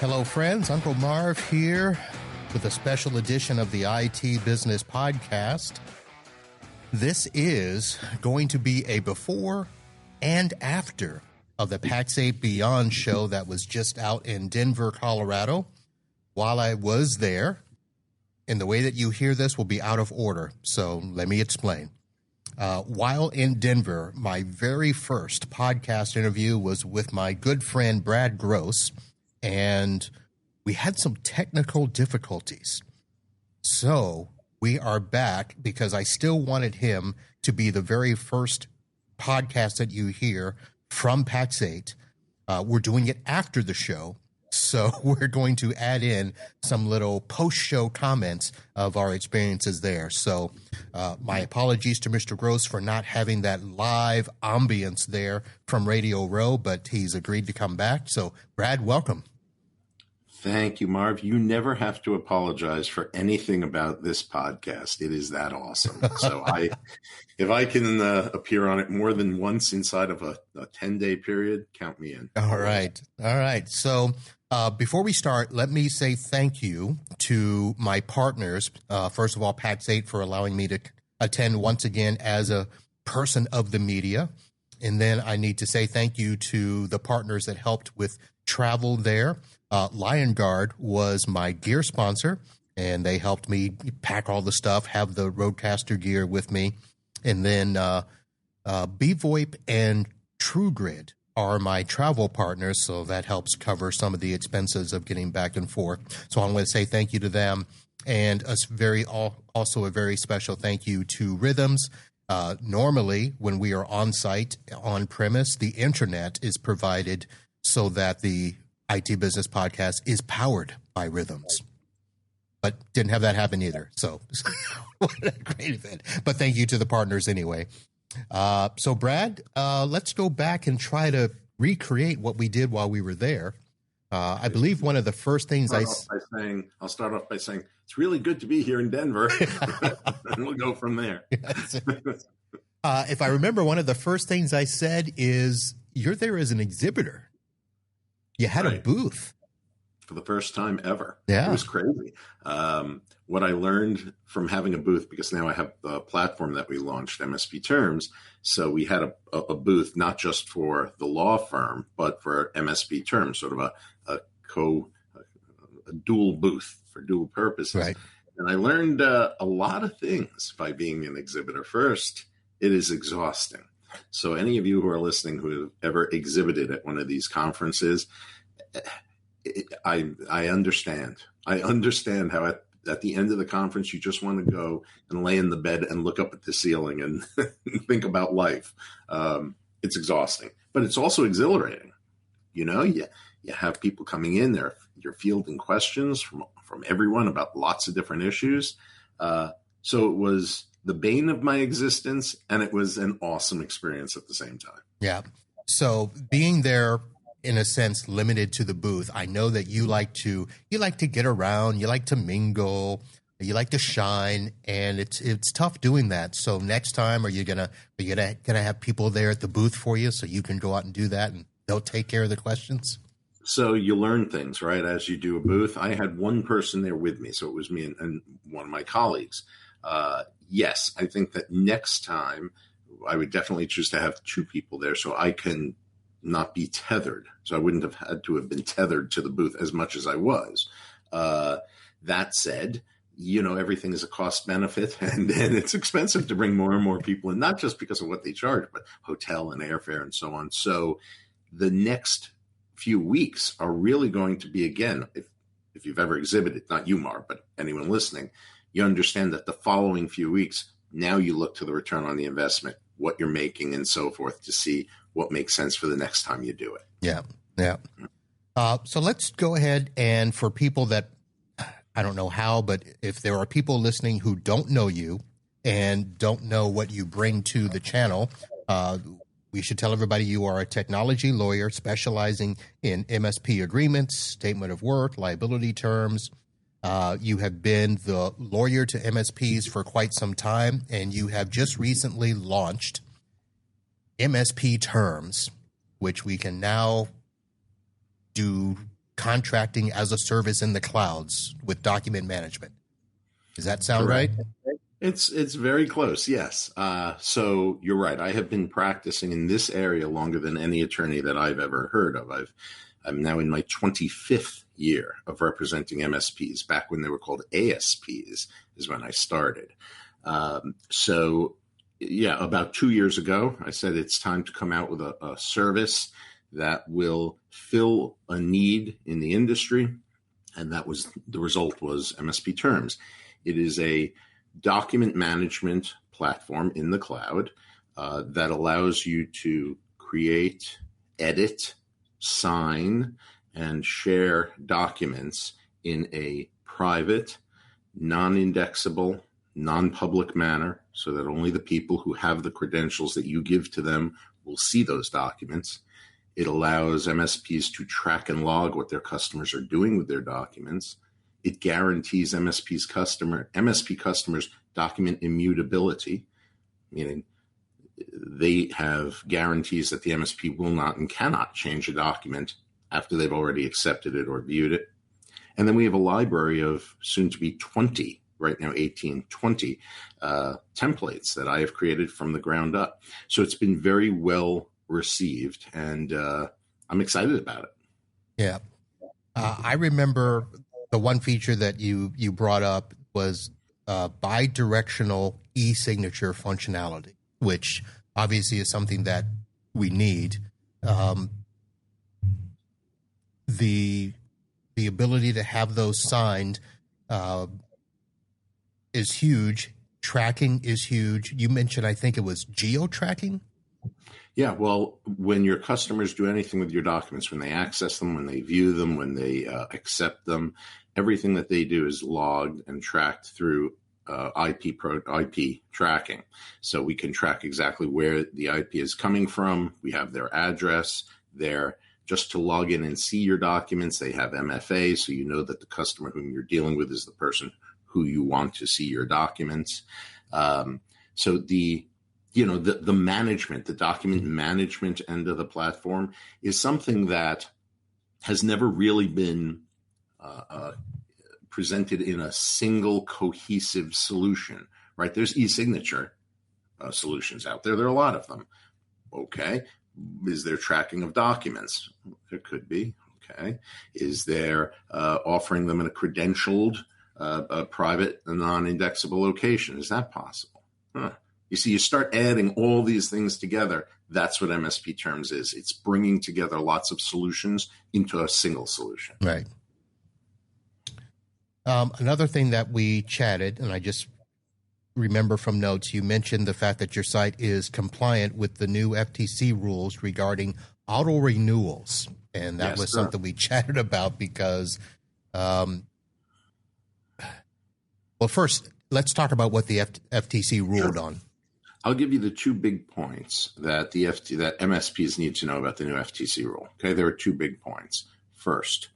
Hello, friends. Uncle Marv here with a special edition of the IT Business Podcast. This is going to be a before and after of the PAX8 Beyond show that was just out in Denver, Colorado. While I was there, and the way that you hear this will be out of order, so let me explain. While in Denver, my very first podcast interview was with my good friend Brad Gross, and we had some technical difficulties. So we are back because I still wanted him to be the very first podcast that you hear from PAX8. We're doing it after the show, so we're going to add in some little post-show comments of our experiences there. So my apologies to Mr. Gross for not having that live ambience there from Radio Row, but he's agreed to come back. So, Brad, welcome. Thank you, Marv. You never have to apologize for anything about this podcast. It is that awesome. So if I can appear on it more than once inside of a 10-day period, count me in. All right. So before we start, let me say thank you to my partners. First of all, PAX8 for allowing me to attend once again as a person of the media. And then I need to say thank you to the partners that helped with travel there. Lion Guard was my gear sponsor, and they helped me pack all the stuff, have the Roadcaster gear with me. And then BVoIP and TrueGrid are my travel partners, so that helps cover some of the expenses of getting back and forth. So I want to say thank you to them, and also a very special thank you to Rhythms. Normally, when we are on site, on premise, the internet is provided so that the IT Business Podcast is powered by Rhythms. But didn't have that happen either. So what a great event. But thank you to the partners anyway. So, Brad, let's go back and try to recreate what we did while we were there. I believe one of the first things I'll start off by saying, it's really good to be here in Denver. And we'll go from there. If I remember, one of the first things I said is, you're there as an exhibitor. You had a booth. For the first time ever. Yeah. It was crazy. What I learned from having a booth, because now I have the platform that we launched, MSP Terms. So we had a booth, not just for the law firm, but for MSP Terms, sort of a dual booth for dual purposes. Right. And I learned a lot of things by being an exhibitor. First, it is exhausting. So any of you who are listening who have ever exhibited at one of these conferences, I understand. I understand how at the end of the conference, you just want to go and lay in the bed and look up at the ceiling and think about life. It's exhausting, but it's also exhilarating. You know, you have people coming in there, you're fielding questions from everyone about lots of different issues. So it was the bane of my existence, and it was an awesome experience at the same time. Yeah. So being there, in a sense, limited to the booth, I know that you like to get around, you like to mingle, you like to shine, and it's tough doing that. So next time, are you gonna have people there at the booth for you so you can go out and do that, and they'll take care of the questions? So you learn things, right, as you do a booth. I had one person there with me, so it was me and one of my colleagues. Yes, I think that next time I would definitely choose to have two people there so I can not be tethered. So I wouldn't have had to have been tethered to the booth as much as I was. That said, you know, everything is a cost benefit, and it's expensive to bring more and more people in, not just because of what they charge, but hotel and airfare and so on. So the next few weeks are really going to be, again, if you've ever exhibited, not you, Marv, but anyone listening, you understand that the following few weeks, now you look to the return on the investment, what you're making and so forth, to see what makes sense for the next time you do it. Yeah. So let's go ahead, and for people that, I don't know how, but if there are people listening who don't know you and don't know what you bring to the channel, we should tell everybody you are a technology lawyer specializing in MSP agreements, statement of work, liability terms. You have been the lawyer to MSPs for quite some time, and you have just recently launched MSP Terms, which we can now do contracting as a service in the clouds with document management. Does that sound Correct. right? It's very close, yes. So you're right. I have been practicing in this area longer than any attorney that I've ever heard of. I'm now in my 25th year of representing MSPs. Back when they were called ASPs is when I started. So yeah, about 2 years ago, I said it's time to come out with a service that will fill a need in the industry. And that was the result was MSP Terms. It is a document management platform in the cloud that allows you to create, edit, sign, and share documents in a private, non-indexable, non-public manner so that only the people who have the credentials that you give to them will see those documents. It allows MSPs to track and log what their customers are doing with their documents. It guarantees MSP customers document immutability, meaning they have guarantees that the MSP will not and cannot change a document after they've already accepted it or viewed it. And then we have a library of soon to be 20, right now 18, 20 templates that I have created from the ground up. So it's been very well received, and I'm excited about it. Yeah. I remember the one feature that you brought up was bi-directional e-signature functionality, which obviously is something that we need. The ability to have those signed is huge. Tracking is huge. You mentioned, I think it was geo-tracking? Yeah, well, when your customers do anything with your documents, when they access them, when they view them, when they accept them, everything that they do is logged and tracked through IP tracking. So we can track exactly where the IP is coming from. We have their address there. Just to log in and see your documents, they have MFA, so you know that the customer whom you're dealing with is the person who you want to see your documents. So the management, the document management end of the platform is something that has never really been presented in a single cohesive solution, right? There's e-signature solutions out there. There are a lot of them. Okay. Is there tracking of documents? There could be. Okay. Is there offering them in a credentialed, private, non-indexable location? Is that possible? Huh. You see, you start adding all these things together. That's what MSP Terms is. It's bringing together lots of solutions into a single solution. Right. Another thing that we chatted, and I just remember from notes, you mentioned the fact that your site is compliant with the new FTC rules regarding auto-renewals. And that was something we chatted about because, well, first, let's talk about what the FTC ruled on. I'll give you the two big points that that MSPs need to know about the new FTC rule. Okay, there are two big points. First,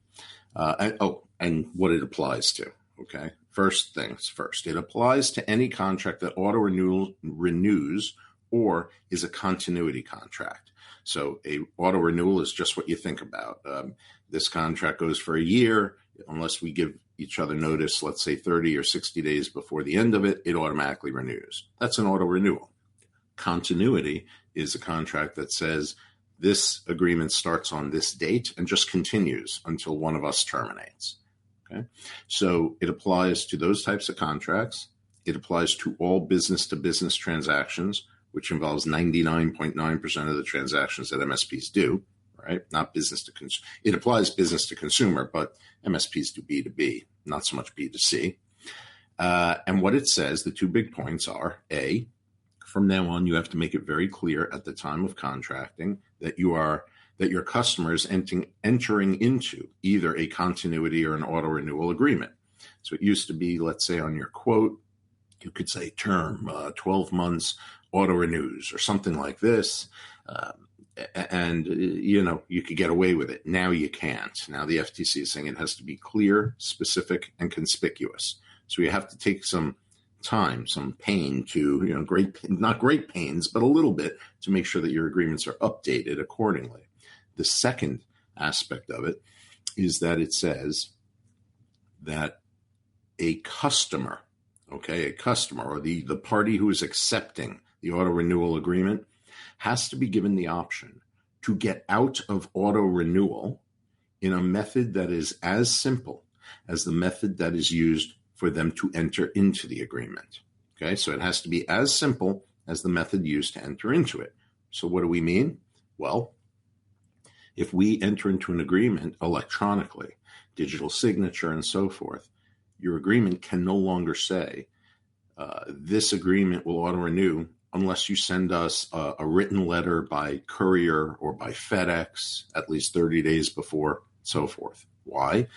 and what it applies to. Okay, first things first. It applies to any contract that auto-renewal renews or is a continuity contract. So a auto-renewal is just what you think about. This contract goes for a year. Unless we give each other notice, let's say 30 or 60 days before the end of it, it automatically renews. That's an auto-renewal. Continuity is a contract that says this agreement starts on this date and just continues until one of us terminates. Okay, so it applies to those types of contracts. It applies to all business-to-business transactions, which involves 99.9% of the transactions that MSPs do, right? Not business to consumer. It applies business to consumer, but MSPs do B2B, not so much B2C. And what it says, the two big points are, A, from now on, you have to make it very clear at the time of contracting that your customer is entering into either a continuity or an auto-renewal agreement. So it used to be, let's say on your quote, you could say term 12 months auto-renews or something like this. And, you could get away with it. Now you can't. Now the FTC is saying it has to be clear, specific, and conspicuous. So you have to take some time, some pain to, not great pains, but a little bit to make sure that your agreements are updated accordingly. The second aspect of it is that it says that a customer, okay, a customer or the party who is accepting the auto renewal agreement has to be given the option to get out of auto renewal in a method that is as simple as the method that is used for them to enter into the agreement. Okay, so it has to be as simple as the method used to enter into it. So what do we mean? Well, if we enter into an agreement electronically, digital signature and so forth, your agreement can no longer say, this agreement will auto-renew unless you send us a written letter by courier or by FedEx at least 30 days before, so forth. Why?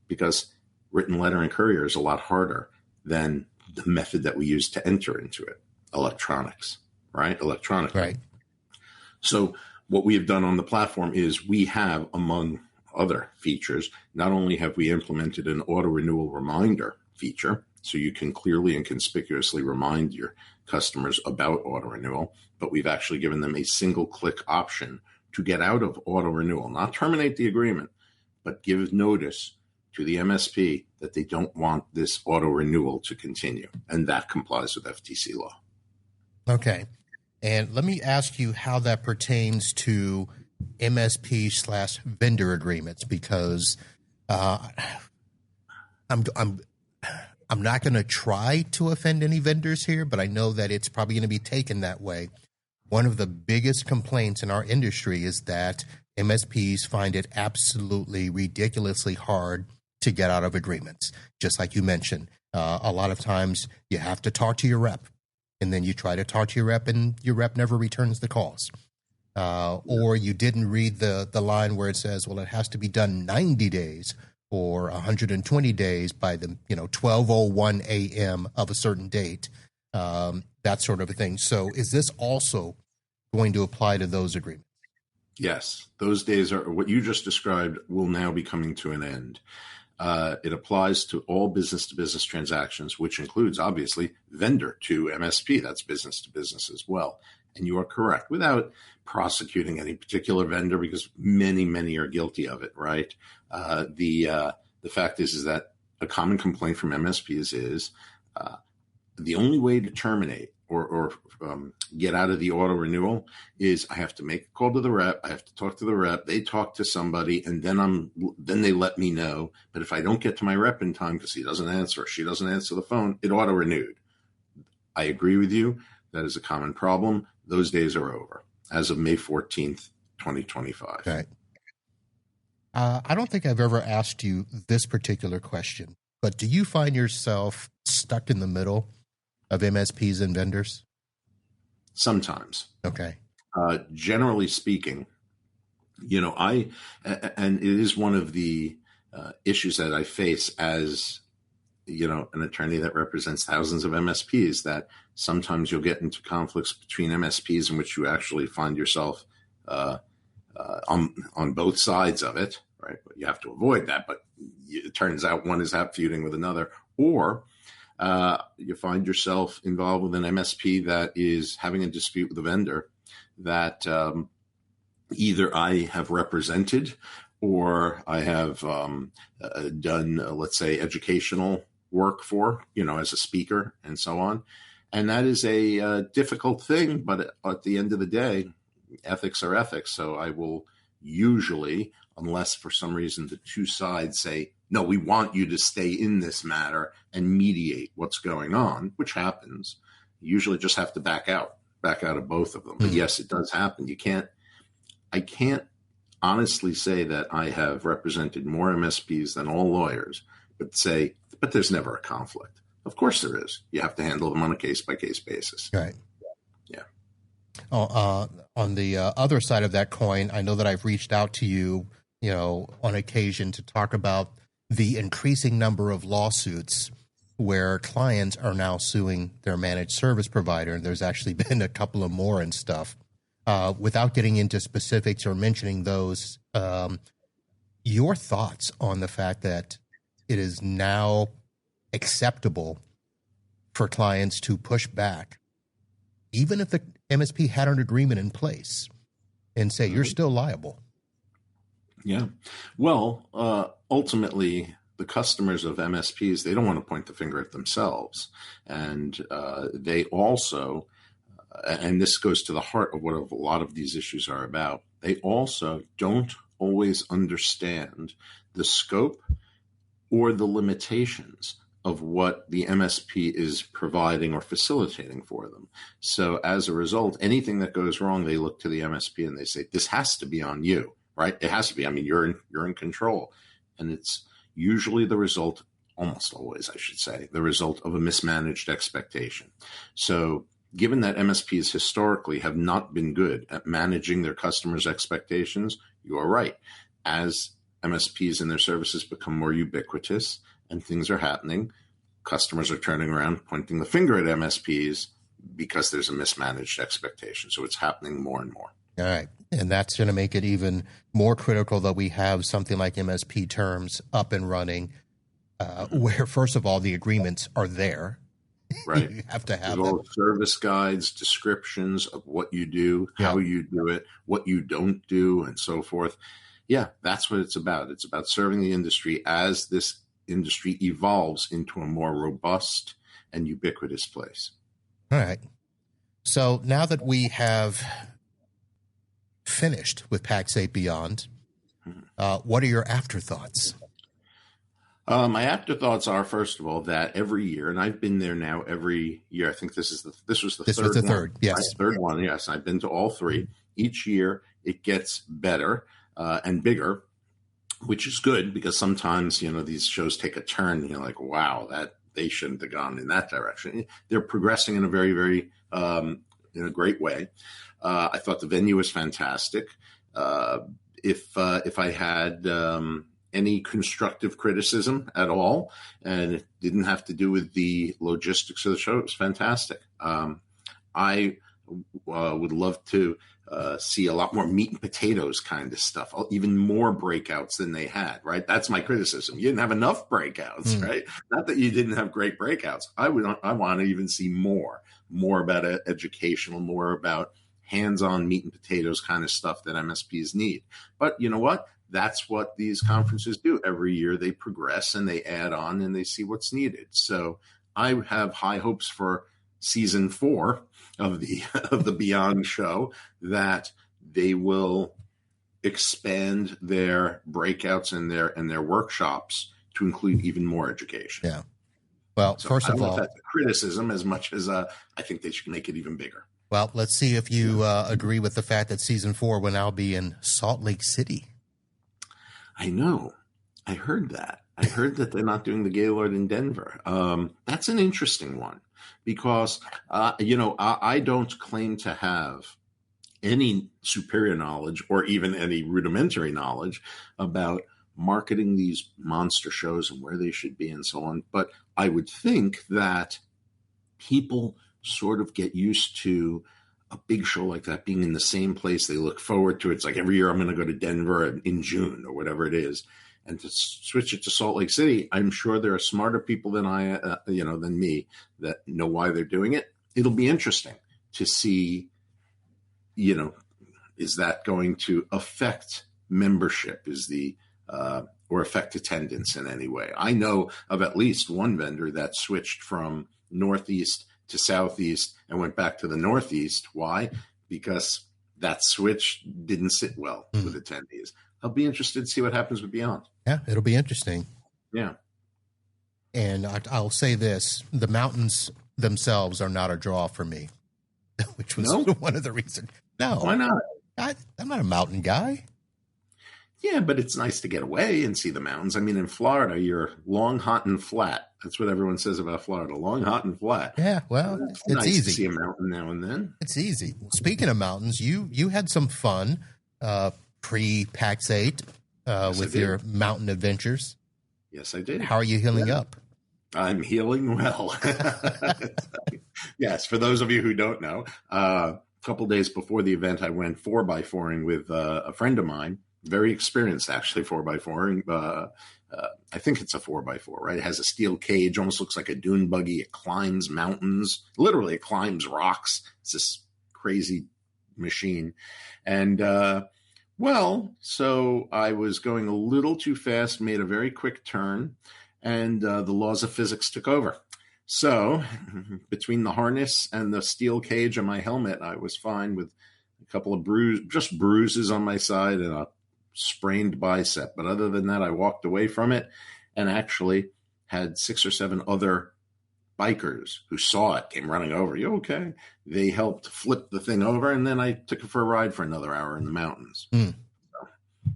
Because written letter and courier is a lot harder than the method that we use to enter into it, electronics, right? Electronically. Right. So what we have done on the platform is we have, among other features, not only have we implemented an auto-renewal reminder feature, so you can clearly and conspicuously remind your customers about auto-renewal, but we've actually given them a single-click option to get out of auto-renewal, not terminate the agreement, but give notice to the MSP that they don't want this auto-renewal to continue, and that complies with FTC law. Okay. And let me ask you how that pertains to MSP/vendor agreements, because I'm not going to try to offend any vendors here, but I know that it's probably going to be taken that way. One of the biggest complaints in our industry is that MSPs find it absolutely ridiculously hard to get out of agreements. Just like you mentioned, a lot of times you have to talk to your rep, and then you try to talk to your rep, and your rep never returns the calls. Or you didn't read the line where it says, well, it has to be done 90 days or 120 days by the 12:01 a.m. of a certain date, that sort of a thing. So is this also going to apply to those agreements? Yes, those days are what you just described will now be coming to an end. It applies to all business-to-business transactions, which includes, obviously, vendor to MSP. That's business-to-business as well. And you are correct, without prosecuting any particular vendor, because many are guilty of it, right? The fact is that a common complaint from MSPs is the only way to terminate or get out of the auto renewal is I have to make a call to the rep. I have to talk to the rep. They talk to somebody, and then they let me know. But if I don't get to my rep in time because he doesn't answer or she doesn't answer the phone, it auto renewed. I agree with you. That is a common problem. Those days are over as of May 14th, 2025. Okay. I don't think I've ever asked you this particular question, but do you find yourself stuck in the middle of MSPs and vendors? Sometimes. Okay. Generally speaking, and it is one of the issues that I face as, an attorney that represents thousands of MSPs, that sometimes you'll get into conflicts between MSPs in which you actually find yourself on both sides of it, right? But you have to avoid that. But it turns out one is feuding with another, or you find yourself involved with an MSP that is having a dispute with a vendor that either I have represented or I have done, let's say, educational work for, as a speaker and so on. And that is a difficult thing, but at the end of the day, ethics are ethics. So I will usually, unless for some reason the two sides say, no, we want you to stay in this matter and mediate what's going on, which happens, you usually just have to back out of both of them. But yes, it does happen. I can't honestly say that I have represented more MSPs than all lawyers, but there's never a conflict. Of course there is. You have to handle them on a case-by-case basis. Right. Yeah. On the other side of that coin, I know that I've reached out to you, on occasion to talk about the increasing number of lawsuits where clients are now suing their managed service provider. And there's actually been a couple of more and stuff. Without getting into specifics or mentioning those, your thoughts on the fact that it is now acceptable for clients to push back, even if the MSP had an agreement in place, and say you're still liable? Yeah. Well, ultimately, the customers of MSPs, they don't want to point the finger at themselves. And they also, and this goes to the heart of what a lot of these issues are about, they also don't always understand the scope or the limitations of what the MSP is providing or facilitating for them. So as a result, anything that goes wrong, they look to the MSP and they say, this has to be on you, right? It has to be. I mean, you're in control. And it's usually the result, almost always, I should say, the result of a mismanaged expectation. So given that MSPs historically have not been good at managing their customers' expectations, you are right. As MSPs and their services become more ubiquitous and things are happening, customers are turning around, pointing the finger at MSPs because there's a mismanaged expectation. So it's happening more and more. All right. And that's going to make it even more critical that we have something like MSP Terms up and running, where, first of all, the agreements are there. Right. You have to have them. Service guides, descriptions of what you do, how you do it, what you don't do, and so forth. Yeah, that's what it's about. It's about serving the industry as this industry evolves into a more robust and ubiquitous place. All right. So now that we have finished with PAX8 Beyond, what are your afterthoughts? My afterthoughts are, first of all, that every year, and I've been there now every year. I think this was the third. Yes, right? Third one. Yes, I've been to all three. Each year, it gets better and bigger, which is good because sometimes these shows take a turn. You're like, wow, that they shouldn't have gone in that direction. They're progressing in a very, very in a great way. I thought the venue was fantastic. If I had any constructive criticism at all, and it didn't have to do with the logistics of the show, it was fantastic. I would love to see a lot more meat and potatoes kind of stuff, even more breakouts than they had, right? That's my criticism. You didn't have enough breakouts, right? Not that you didn't have great breakouts. I want to even see more about educational, more about hands-on meat and potatoes kind of stuff that MSPs need. But you know what? That's what these conferences do. Every year they progress and they add on and they see what's needed. So I have high hopes for season 4 of the Beyond show, that they will expand their breakouts and their workshops to include even more education. Yeah. Well, so first of all, that's a criticism as much as I think they should make it even bigger. Well, let's see if you agree with the fact that season 4 will now be in Salt Lake City. I know. I heard that. I heard that they're not doing the Gaylord in Denver. That's an interesting one because, I don't claim to have any superior knowledge or even any rudimentary knowledge about marketing these monster shows and where they should be and so on. But I would think that people sort of get used to a big show like that being in the same place. They look forward to it. It's like every year I'm going to go to Denver in June or whatever it is. And to switch it to Salt Lake City, I'm sure there are smarter people than than me that know why they're doing it. It'll be interesting to see, is that going to affect membership? Or affect attendance in any way? I know of at least one vendor that switched from Northeast to Southeast and went back to the Northeast. Why? Because that switch didn't sit well with attendees. I'll be interested to see what happens with Beyond. Yeah, it'll be interesting. Yeah. And I'll say this, the mountains themselves are not a draw for me, which was one of the reasons. No. Why not? I'm not a mountain guy. Yeah, but it's nice to get away and see the mountains. I mean, in Florida, you're long, hot, and flat. That's what everyone says about Florida, long, hot, and flat. Yeah, well, it's nice easy to see a mountain now and then. It's easy. Speaking of mountains, you had some fun pre-PAX8 with your mountain adventures. Yes, I did. How are you healing up? I'm healing well. Yes, for those of you who don't know, a couple days before the event, I went 4x4ing with a friend of mine. Very experienced, actually, 4x4ing. I think it's a 4x4, right? It has a steel cage, almost looks like a dune buggy. It climbs mountains. Literally, it climbs rocks. It's this crazy machine. And Well, so I was going a little too fast, made a very quick turn, and the laws of physics took over. So between the harness and the steel cage on my helmet, I was fine with a couple of bruises on my side and a sprained bicep. But other than that, I walked away from it and actually had 6 or 7 other bikers who saw it, came running over. You okay? They helped flip the thing over, and then I took it for a ride for another hour in the mountains.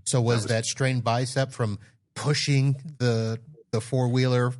So was that strained bicep from pushing the four-wheeler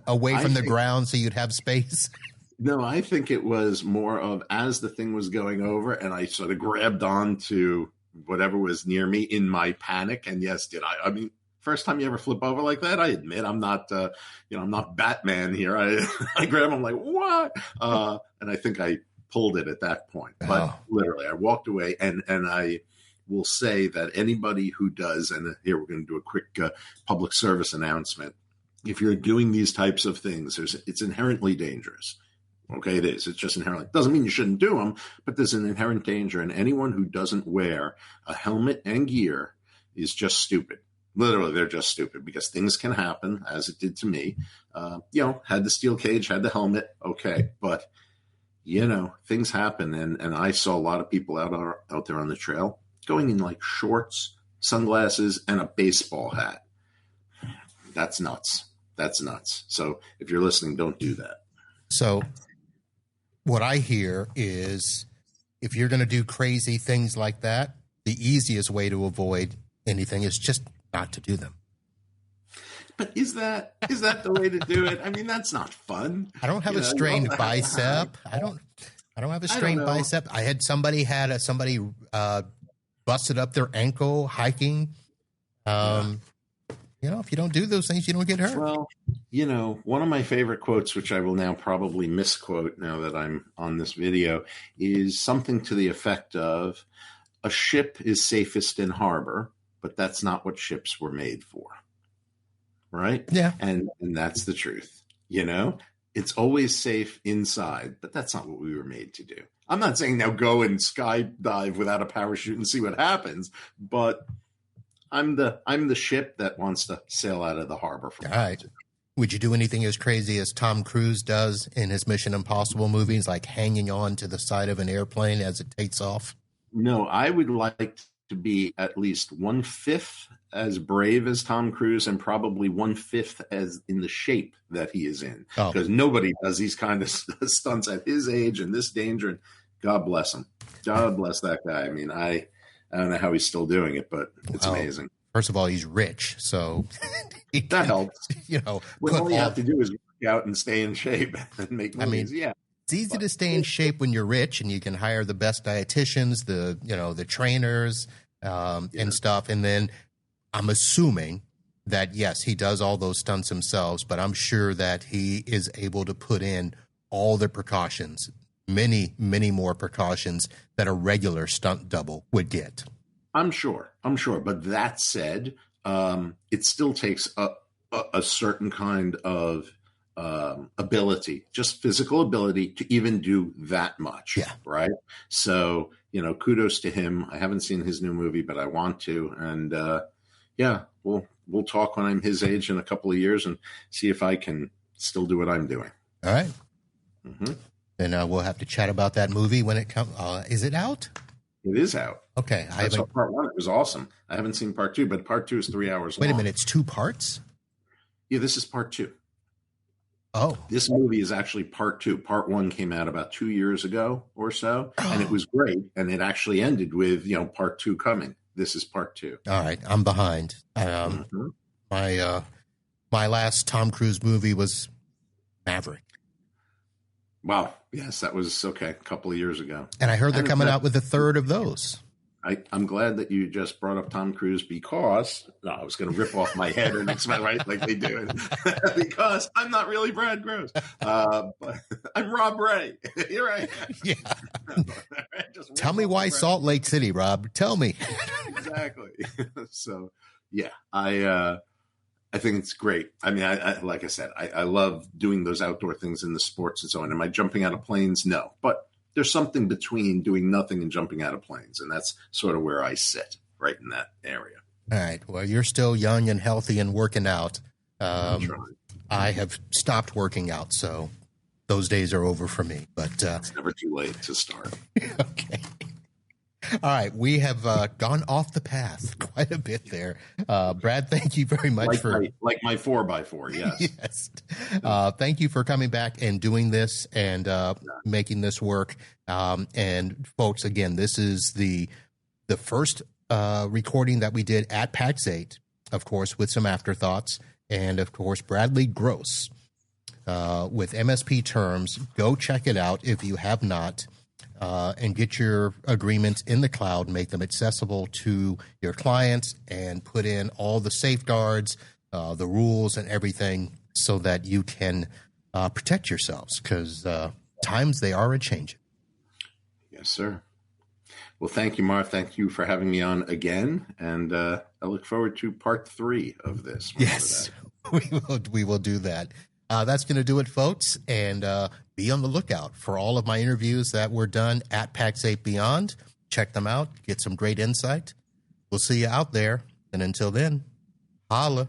away from the ground so you'd have space? No, I think it was more of as the thing was going over and I sort of grabbed on to whatever was near me in my panic. And yes, did I? I mean, first time you ever flip over like that, I admit I'm not, I'm not Batman here. I grab him like, what? And I think I pulled it at that point. But literally, I walked away and I will say that anybody who does, and here we're going to do a quick public service announcement. If you're doing these types of things, it's inherently dangerous. Okay, it is. It's just inherently. Doesn't mean you shouldn't do them, but there's an inherent danger. And anyone who doesn't wear a helmet and gear is just stupid. Literally, they're just stupid because things can happen, as it did to me. Had the steel cage, had the helmet, okay. But, things happen. And I saw a lot of people out there on the trail going in like shorts, sunglasses, and a baseball hat. That's nuts. That's nuts. So if you're listening, don't do that. So what I hear is if you're going to do crazy things like that, the easiest way to avoid anything is just not to do them. But is that the way to do it? I mean, that's not fun. I don't have a strained bicep. I don't have a strained bicep. I had somebody busted up their ankle hiking. If you don't do those things, you don't get hurt. Well, one of my favorite quotes, which I will now probably misquote now that I'm on this video, is something to the effect of, a ship is safest in harbor, but that's not what ships were made for. Right? Yeah. And that's the truth. It's always safe inside, but that's not what we were made to do. I'm not saying now go and skydive without a parachute and see what happens, but I'm the ship that wants to sail out of the harbor. All right. Would you do anything as crazy as Tom Cruise does in his Mission Impossible movies, like hanging on to the side of an airplane as it takes off? No, I would like to be at least 1/5 as brave as Tom Cruise and probably 1/5 as in the shape that he is in. Because nobody does these kind of stunts at his age and this danger. And God bless him. God bless that guy. I mean, I don't know how he's still doing it, but it's amazing. First of all, he's rich, so that helps. All you have to do is work out and stay in shape and make movies. It's easy to stay in shape when you're rich, and you can hire the best dietitians, the trainers, and stuff. And then I'm assuming that yes, he does all those stunts himself, but I'm sure that he is able to put in all the precautions. Many, many more precautions that a regular stunt double would get. I'm sure. But that said, it still takes a certain kind of ability, just physical ability to even do that much. Yeah. Right. So, kudos to him. I haven't seen his new movie, but I want to. And we'll talk when I'm his age in a couple of years and see if I can still do what I'm doing. All right. Mm-hmm. Then we'll have to chat about that movie when it comes. Is it out? It is out. Okay. I saw part 1. It was awesome. I haven't seen part 2, but part 2 is 3 hours long. Wait a minute. It's 2 parts? Yeah, this is part 2. Oh. This movie is actually part 2. Part 1 came out about 2 years ago or so, and it was great. And it actually ended with, part 2 coming. This is part 2. All right. I'm behind. My last Tom Cruise movie was Maverick. Wow. Yes, that was a couple of years ago. And I heard they're coming out with a third of those. I'm glad that you just brought up Tom Cruise because I was going to rip off my head and explain right like they do because I'm not really Brad Gross, but I'm Rob Ray. Here I am. Yeah. Tell me why Salt Lake City, Rob. Tell me. Exactly. So yeah, I think it's great. I mean, I like I said, I love doing those outdoor things in the sports and so on. Am I jumping out of planes? No, but there's something between doing nothing and jumping out of planes, and that's sort of where I sit. right in that area. All right. Well, you're still young and healthy and working out. I have stopped working out, so those days are over for me. But it's never too late to start. Okay. All right. We have gone off the path quite a bit there. Brad, thank you very much like my 4x4. Yes. Yes. Thank you for coming back and doing this and making this work. And folks, again, this is the first recording that we did at PAX8, of course, with some afterthoughts. And of course, Bradley Gross with MSP Terms. Go check it out if you have not. And get your agreements in the cloud, make them accessible to your clients, and put in all the safeguards, the rules, and everything so that you can protect yourselves, because times they are a-changing. Yes, sir. Well, thank you, Marv. Thank you for having me on again, and I look forward to part 3 of this. Yes, we will do that. That's going to do it, folks, and be on the lookout for all of my interviews that were done at PAX8 Beyond. Check them out, get some great insight. We'll see you out there, and until then, holla.